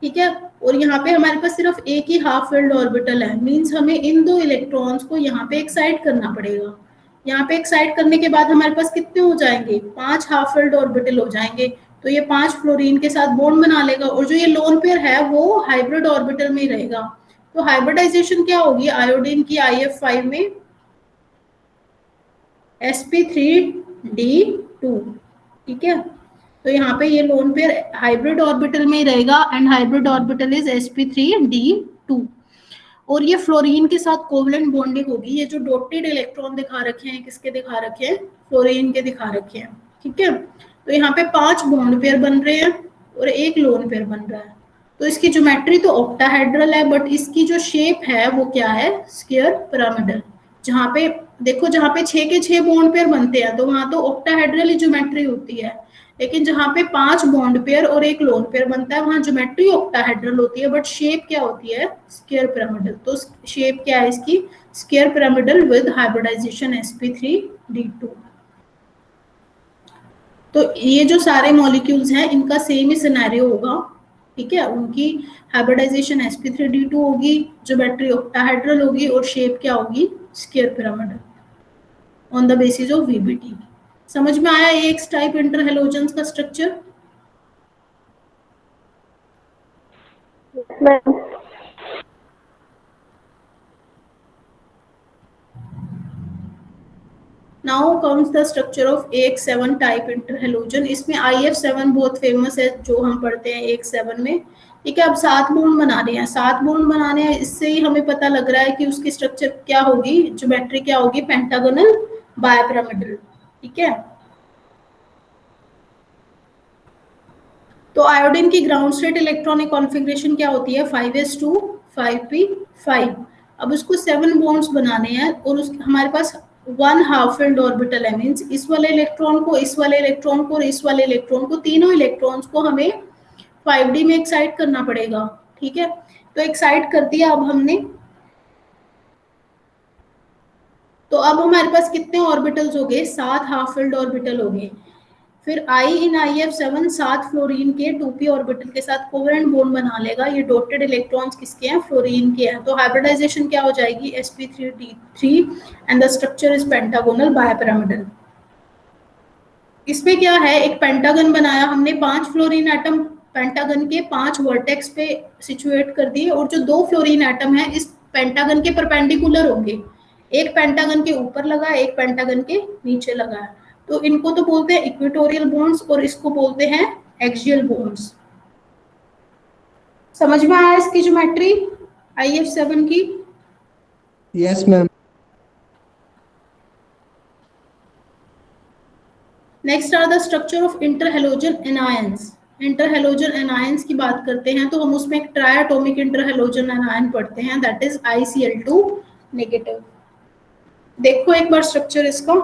S1: ठीक है। और यहाँ पे हमारे पास सिर्फ एक ही हाफ फिल्ड ऑर्बिटल है, मींस हमें इन 2 इलेक्ट्रॉन्स को यहाँ पे एक्साइट करना पड़ेगा। यहाँ पे एक्साइट करने के बाद हमारे पास कितने हो जाएंगे, 5 हाफ फिल्ड ऑर्बिटल हो जाएंगे। तो ये 5 फ्लोरीन के साथ बॉन्ड बना लेगा, और जो ये लोन पेयर है वो हाइब्रिड ऑर्बिटल में ही रहेगा। तो हाइब्रिडाइजेशन क्या होगी, आयोडीन की IF5 में sp3d2, ठीक है। तो यहाँ पे ये लोन पेयर हाइब्रिड ऑर्बिटल में ही रहेगा, and hybrid orbital is sp3d2। और ये फ्लोरीन के साथ कोवलेंट बॉन्डिंग होगी। ये जो डॉटेड इलेक्ट्रॉन दिखा रखे हैं, किसके दिखा रखे हैं, फ्लोरीन के दिखा रखे हैं, ठीक है। तो यहाँ पे 5 बॉन्ड पेयर बन रहे हैं और एक लोन पेयर बन रहा है। तो इसकी ज्योमेट्री तो ऑक्टाहेड्रल है, बट इसकी जो शेप है वो क्या है, स्क्वायर पिरामिडल। जहाँ पे देखो, जहाँ पे 6 के 6 बॉन्ड पेयर बनते हैं तो वहां तो ऑक्टाहेड्रल ही ज्योमेट्री होती है, लेकिन जहाँ पे 5 बॉन्ड पेयर और एक लोन पेयर बनता है वहां ज्योमेट्री ऑक्टाहेड्रल होती है, बट शेप क्या होती है, स्क्वायर पिरामिडल। तो शेप क्या है इसकी, square pyramidal with hybridisation sp3d2। तो ये जो सारे मॉलिक्यूल्स हैं इनका सेम ही सिनेरियो होगा, ठीक है। उनकी हाइब्रिडाइजेशन sp3d2 होगी, ज्योमेट्री ऑक्टाहेड्रल होगी, और शेप क्या होगी, square pyramidal on the basis of VBT। समझ में आया AX टाइप इंटरहेलोजेंस का structure? Now comes the structure of AX7 type interhalogen. इसमें IF7 बहुत फेमस है जो हम पढ़ते हैं AX7 में। ठीक है, अब 7 बॉन्ड बनाने हैं, 7 बॉन्ड बनाने हैं, इससे ही हमें पता लग रहा है कि उसकी स्ट्रक्चर क्या होगी, ज्योमेट्री क्या होगी, पेंटागोनल बायपिरामिडल। ठीक है, तो आयोडीन की ग्राउंड स्टेट इलेक्ट्रॉनिक कॉन्फ़िगरेशन क्या होती है, 5s2 5p5। अब उसको 7 बॉन्ड्स बनाने हैं और उस हमारे पास 1 हाफ फिल्ड ऑर्बिटल है, मींस इस वाले इलेक्ट्रॉन को, इस वाले इलेक्ट्रॉन को और इस वाले इलेक्ट्रॉन को, तीनों इलेक्ट्रॉन्स को हमें 5d में एक्साइट करना पड़ेगा। ठीक है, तो एक्साइट कर दिया अब हमने, तो अब हमारे पास कितने ऑर्बिटल्स हो गए, 7 हाफ फिल्ड ऑर्बिटल हो गए। फिर आई इन IF7 7 फ्लोरीन के 2p ऑर्बिटल के साथ कोवेलेंट बॉन्ड बना लेगा। ये डॉटेड इलेक्ट्रॉन्स किसके हैं, फ्लोरीन के हैं। तो हाइब्रिडाइजेशन क्या हो जाएगी, sp3d3 and the structure is pentagonal bipyramidal. इसमें क्या है, एक पेंटागन बनाया हमने, 5 फ्लोरीन एटम पेंटागन के 5 वर्टेक्स पे सिचुएट कर दिए, और जो 2 फ्लोरीन एटम है इस पेंटागन के परपेंडिकुलर होंगे, एक पेंटागन के ऊपर लगा है, एक पेंटागन के नीचे लगा है। तो इनको तो बोलते हैं इक्वेटोरियल बॉन्ड्स और इसको बोलते हैं एक्सियल बॉन्ड्स। समझ में आया इसकी ज्योमेट्री IF7 की?
S3: Yes, ma'am.
S1: Next are the structure of interhalogen anions. Interhalogen anions की बात करते हैं तो हम उसमें एक ट्राइएटॉमिक इंटरहेलोजन एनायन पढ़ते हैं, दैट इज ICl2 नेगेटिव। देखो एक बार स्ट्रक्चर इसका,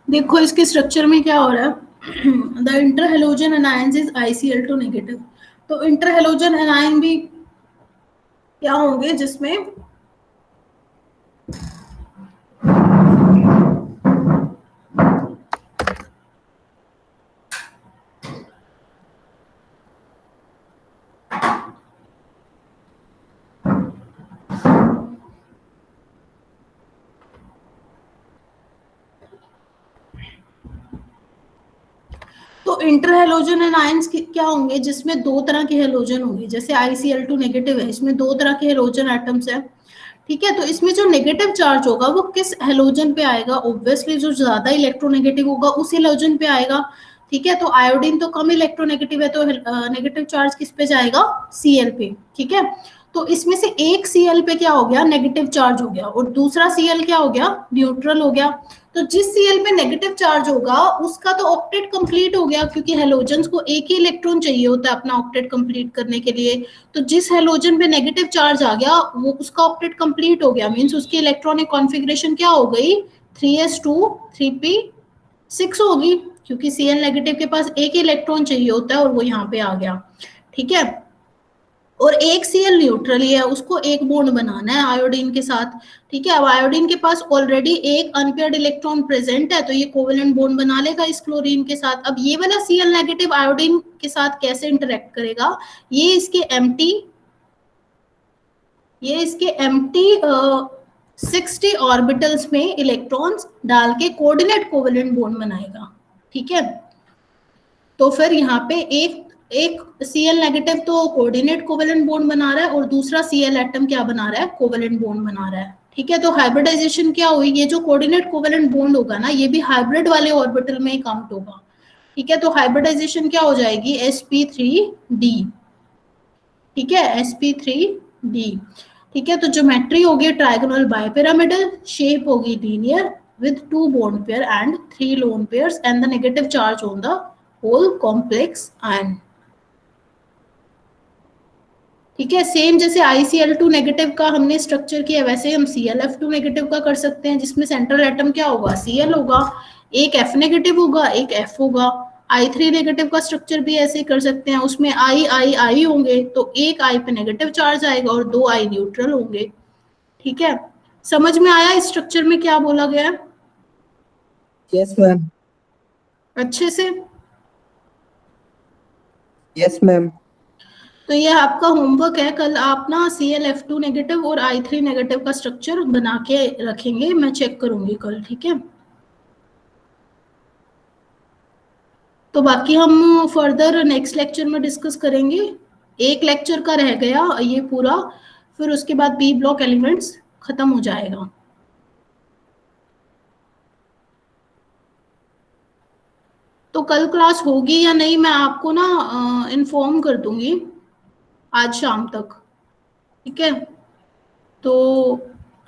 S1: देखो इसके स्ट्रक्चर में क्या हो रहा है, the interhalogen anions is ICl2 negative. तो इंटरहेलोजन एनायन भी क्या होंगे, जिसमें तो इंटर हेलोजन एनायंस क्या होंगे, जिसमें दो तरह के हेलोजन होंगे। जैसे ICl2 नेगेटिव है, इसमें दो तरह के हेलोजन एटम्स है। ठीक है, तो इसमें जो नेगेटिव चार्ज होगा वो किस हेलोजन पे आएगा, ऑब्वियसली जो ज्यादा इलेक्ट्रोनेगेटिव होगा उस हेलोजन पे आएगा। ठीक है, तो आयोडीन तो कम इलेक्ट्रोनेगेटिव है, तो नेगेटिव चार्ज किस पे जाएगा, Cl पे। ठीक है, तो इसमें से एक Cl पे क्या हो गया, नेगेटिव चार्ज हो गया, और दूसरा Cl क्या हो गया, न्यूट्रल हो गया। तो जिस Cl पे नेगेटिव चार्ज होगा उसका तो ऑक्टेट कंप्लीट हो गया, क्योंकि हेलोजन्स को एक ही इलेक्ट्रॉन चाहिए होता है अपना ऑक्टेट कंप्लीट करने के लिए। तो जिस हेलोजन पे नेगेटिव चार्ज आ गया वो उसका ऑक्टेट कंप्लीट हो गया, मींस उसकी इलेक्ट्रॉनिक कॉन्फ़िगरेशन क्या हो गई, 3s2 3p6 होगी, क्योंकि Cl नेगेटिव के पास एक ही इलेक्ट्रॉन चाहिए होता है और वो यहाँ पे आ गया। ठीक है, और एक Cl न्यूट्रल ही है, उसको एक बॉन्ड बनाना है आयोडीन के साथ। ठीक है, अब आयोडीन के पास ऑलरेडी एक अनपेयर्ड इलेक्ट्रॉन प्रेजेंट है, तो ये कोवेलेंट बॉन्ड बना लेगा इस क्लोरीन के साथ। अब ये वाला Cl नेगेटिव आयोडीन के साथ कैसे इंटरेक्ट करेगा, ये इसके एम्प्टी 60 ऑर्बिटल्स में इलेक्ट्रॉन्स डाल के कोऑर्डिनेट कोवेलेंट बॉन्ड बनाएगा। ठीक है, तो फिर यहाँ पे एक Cl नेगेटिव तो कोऑर्डिनेट कोवेलेंट बॉन्ड बना रहा है और दूसरा Cl एटम क्या बना रहा है, कोवेलेंट बॉन्ड बना रहा है। ठीक है, तो हाइब्रिडाइजेशन क्या हुई, ये जो कोऑर्डिनेट कोवेलेंट बॉन्ड होगा ना, ये भी हाइब्रिड वाले ऑर्बिटल में ही काउंट होगा। ठीक है, तो हाइब्रिडाइजेशन क्या हो जाएगी, sp3d। ठीक है, sp3d। ठीक है, तो ज्योमेट्री होगी ट्रायगोनल बाइपिरामिडल, शेप होगी linear with 2 bond pair and 3 lone pairs and the negative charge on the whole complex ion। ठीक है, सेम जैसे ICl2 नेगेटिव का हमने स्ट्रक्चर किया वैसे हम ClF2 नेगेटिव का कर सकते हैं, जिसमें सेंट्रल एटम क्या होगा, Cl होगा, एक F नेगेटिव होगा, एक F होगा। I3 नेगेटिव का स्ट्रक्चर भी ऐसे कर सकते हैं, उसमें I होंगे, तो एक I पे नेगेटिव चार्ज आएगा और 2 I न्यूट्रल होंगे। ठीक है, समझ में आया इस स्ट्रक्चर में क्या बोला गया है?
S3: Yes, ma'am.
S1: अच्छे से?
S3: Yes, ma'am.
S1: तो ये आपका होमवर्क है, कल आप ना ClF2 नेगेटिव और I3 नेगेटिव का स्ट्रक्चर बना के रखेंगे, मैं चेक करूंगी कल। ठीक है, तो बाकी हम फर्दर नेक्स्ट लेक्चर में डिस्कस करेंगे। एक लेक्चर का रह गया ये पूरा, फिर उसके बाद P ब्लॉक एलिमेंट्स खत्म हो जाएगा। तो कल क्लास होगी या नहीं मैं आपको ना इन्फॉर्म कर दूंगी आज शाम तक। ठीक है, तो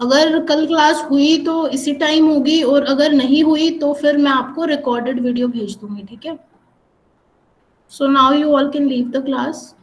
S1: अगर कल क्लास हुई तो इसी टाइम होगी, और अगर नहीं हुई तो फिर मैं आपको रिकॉर्डेड वीडियो भेज दूंगी। ठीक है, so now you all can leave the class.